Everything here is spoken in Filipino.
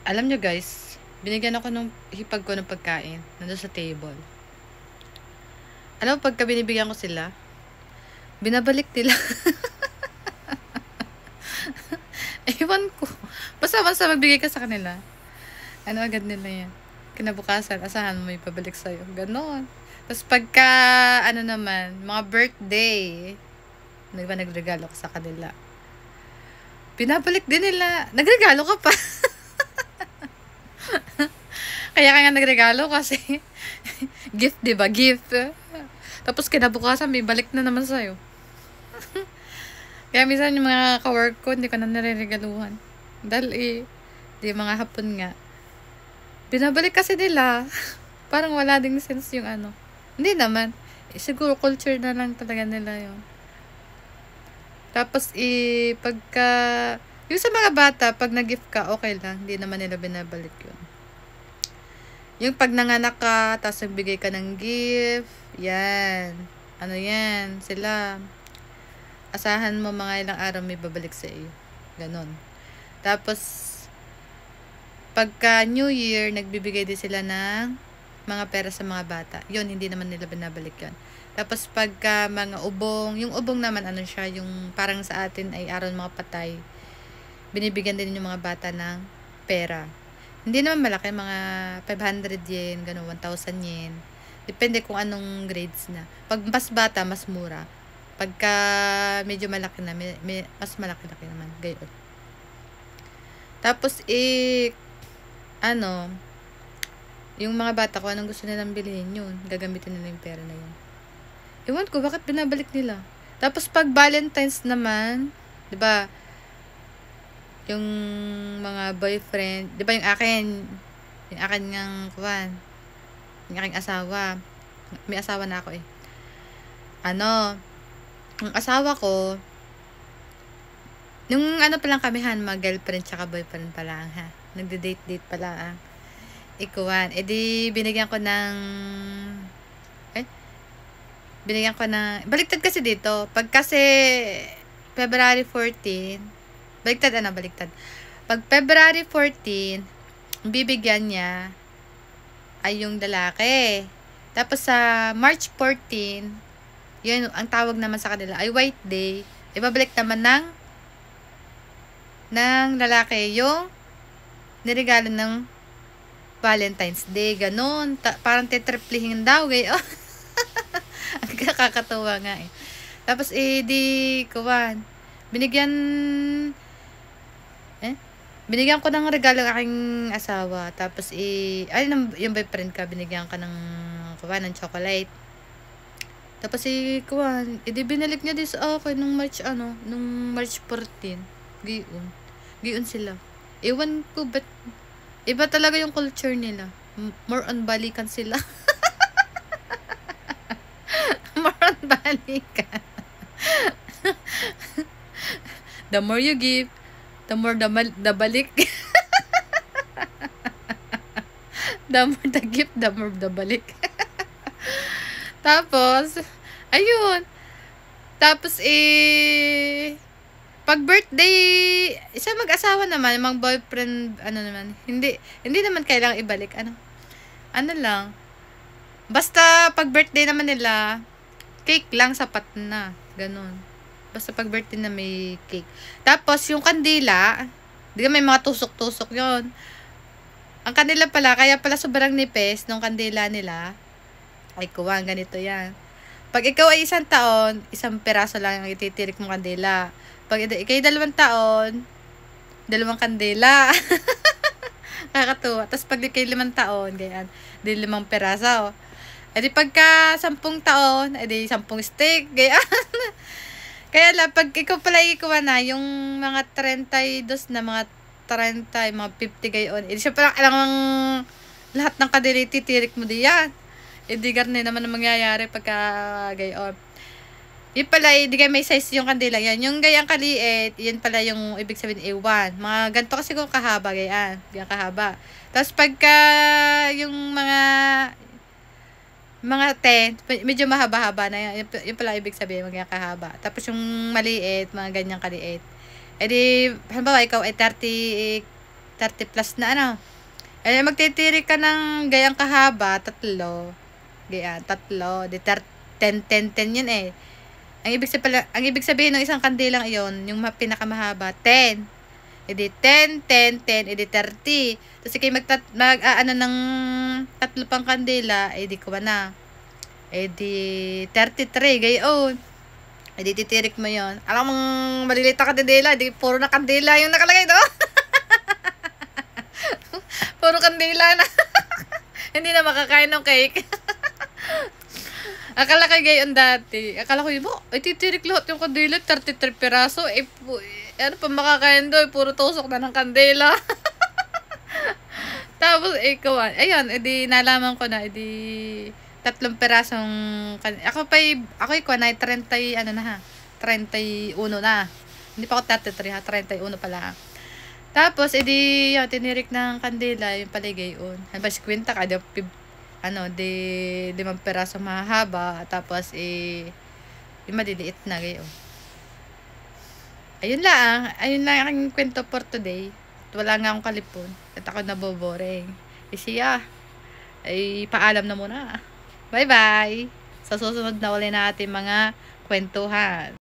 Alam nyo guys, binigyan ako ng hipag ko ng pagkain nandun sa table. Alam mo, pagka binibigyan ko sila, binabalik nila. Ewan ko. Basta magbigay ka sa kanila. Ano agad nila yan? Kinabukasan, asahan mo may pabalik sa'yo. Ganon. Tapos pagka, mga birthday, diba nagregalo ko sa kanila. Binabalik din nila. Nagregalo ka pa. Kaya ka nga nagregalo kasi gift, diba? Gift. Tapos kinabukasan, may balik na naman sa'yo. Kaya minsan yung mga kawork ko, hindi ko na nare-regaluhan. Dahil di mga hapon nga. Binabalik kasi nila. Parang wala ding sense yung ano. Hindi naman. Siguro culture na lang talaga nila yun. Tapos pagka, yung sa mga bata, pag nag-gift ka, okay lang. Hindi naman nila binabalik yun. Yung pag nanganak ka, tapos nagbigay ka ng gift, yan. Ano yan, sila. Asahan mo mga ilang araw may babalik sa iyo. Ganon. Tapos, pagka New Year, nagbibigay din sila ng mga pera sa mga bata. Yun, hindi naman nila binabalik yun. Tapos, pagka mga ubong, yung ubong naman, ano siya, yung parang sa atin ay araw ng mga patay, binibigyan din yung mga bata ng pera. Hindi naman malaki, mga 500 yen, gano'n, 1,000 yen. Depende kung anong grades na. Pag mas bata, mas mura. Pagka medyo malaki na, mas malaki-laki naman. Gayon. Tapos, yung mga bata ko, anong gusto nilang bilhin yun? Gagamitin nila yung pera na yun. Ewan ko, bakit binabalik nila? Tapos, pag Valentine's naman, di ba, yung mga boyfriend, di ba yung akin ngang kuwan, yung aking asawa, may asawa na ako ang asawa ko, nung pa lang kami mga girlfriend tsaka boyfriend pa lang nagde-date pa lang ikuwan, edi binigyan ko ng baliktad kasi dito, pag kasi February 14, baliktad. Pag February 14, bibigyan niya ay yung lalaki. Tapos sa March 14, yun, ang tawag naman sa kanila ay White Day. Ibabalik naman ng lalaki yung niregalo ng Valentine's Day. Ganon. Parang tetriplihin daw. Ang kakatuwa nga Tapos binigyan ko ng regalo ng aking asawa. Tapos yung boyfriend ka, binigyan ka ng chocolate. Tapos binalik niya din sa akin nung March 14. Giyon sila. Ewan ko, but iba talaga yung culture nila. More on balikan sila. More on balikan. The more you give, the more the balik. The more the gift, the more the balik. Tapos, ayun. Tapos, pag birthday, isa mag-asawa naman, mga boyfriend, hindi naman kailangang ibalik. Ano lang. Basta, pag birthday naman nila, cake lang, sapat na. Ganon. Basta pag birthday na may cake. Tapos, yung kandila, di may mga tusok-tusok yon. Ang kanila pala, kaya pala sobrang nipis nung kandila nila, ay kuwang, ganito yan. Pag ikaw ay 1 taon, 1 peraso lang ang ititirik mong kandila. Pag ikaw 2 taon, 2 kandila. Kakatuwa. Tapos pag ikaw 5 taon, ganyan, 5 peraso. E di pagka 10 taon, e di 10 steak, ganyan. Kaya lang, pag ikaw pala ikuha na, yung mga 32 na, mga 30, mga 50 gayon, eh, siya parang alang lahat ng kadili titirik mo diyan. Eh, di garne naman ang mangyayari pagka gayon. Yun pala, di kayo may size yung kandila yan. Yung gayang kaliit, yun pala yung ibig sabihin A1. Mga ganito kasi kung kahaba, gayan. Gayang kahaba. Tapos pagka yung mga 10, medyo mahaba-haba na yan. Yung pala ibig sabihin, mga kahaba. Tapos yung maliit, mga ganyang kaliit. E di, halimbawa, ikaw ay 30 plus na ano. Eh, magtitirik ka ng gayang kahaba, 3. Gayaan, 3. Di 10, 10, 10 yun eh. Ang ibig sabihin ng isang kandilang iyon, yung pinakamahaba, 10. E di 10, 10, 10, e di 30. Tapos kayo ano ng 3 pang kandila, e di kuha na. E di 33, gayon. E di titirik mo yon. Alam mong maliliit na kandila, di puro na kandila yung nakalagay doon. Puro kandila na. Hindi na makakain ng cake. Akala ko gayon dati. Akala ko yun, ay titirik lahat yung kandila, 33 piraso. Ano pa makakain doon? Puro tusok na ng kandila. Tapos, kawan. Ayun, edi nalaman ko na, edi 3 pirasong, ako ko na, 30, ano na ha, 31 na. Hindi pa ako 33 ha, 31 pala. Tapos, edi, yun, tinirik ng kandila, yung paligay yun. Ano ba, 50 ka, di 5 piraso mahaba, tapos, yung maliliit na, gayon. Ayun lang ang kwento for today. Wala nga akong kalipon. At ako naboboring. Siya, ay paalam na muna. Bye-bye! Sa susunod na uli natin mga kwentuhan.